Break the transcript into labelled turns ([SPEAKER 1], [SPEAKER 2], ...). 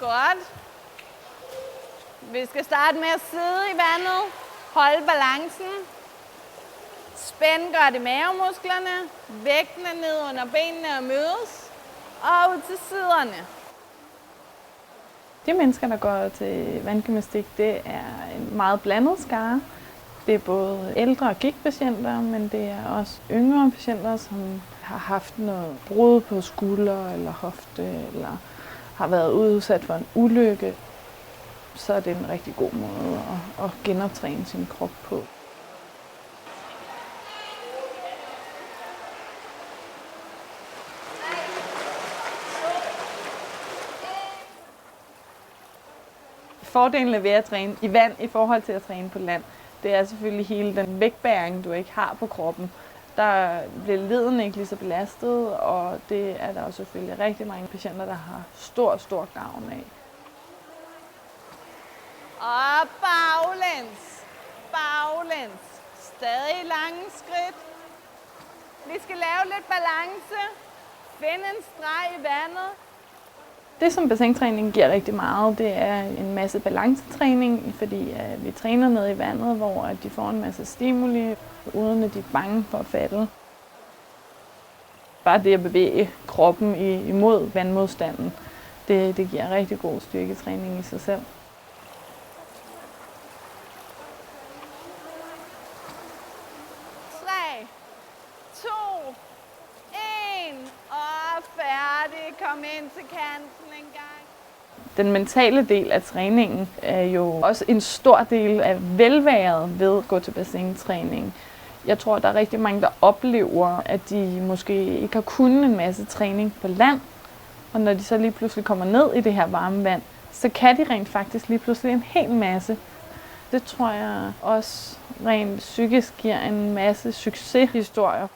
[SPEAKER 1] Godt. Vi skal starte med at sidde i vandet. Holde balancen. Spænd godt i mavemusklerne. Vægtene ned under benene og mødes. Og ud til siderne.
[SPEAKER 2] De mennesker, der går til vandgymnastik, det er en meget blandet skare. Det er både ældre og gigtpatienter, men det er også yngre patienter, som har haft noget brud på skulder eller hofte, eller har været udsat for en ulykke. Så er det en rigtig god måde at genoptræne sin krop på. Fordelene ved at træne i vand i forhold til at træne på land, det er selvfølgelig hele den vægtbæring, du ikke har på kroppen. Der bliver leden ikke lige så belastet, og det er der også selvfølgelig rigtig mange patienter, der har stor gavn af.
[SPEAKER 1] Og baglæns. Baglæns. Stadig lange skridt. Vi skal lave lidt balance. Find en streg i vandet.
[SPEAKER 2] Det, som bassintræning giver rigtig meget, det er en masse balancetræning, fordi vi træner ned i vandet, hvor de får en masse stimuli, uden at de er bange for at falde. Bare det at bevæge kroppen imod vandmodstanden, det giver rigtig god styrketræning i sig selv.
[SPEAKER 1] Kom ind til kanten en gang.
[SPEAKER 2] Den mentale del af træningen er jo også en stor del af velværet ved at gå til bassintræning. Jeg tror, der er rigtig mange, der oplever, at de måske ikke har kunnet en masse træning på land. Og når de så lige pludselig kommer ned i det her varme vand, så kan de rent faktisk lige pludselig en hel masse. Det tror jeg også rent psykisk giver en masse succeshistorier.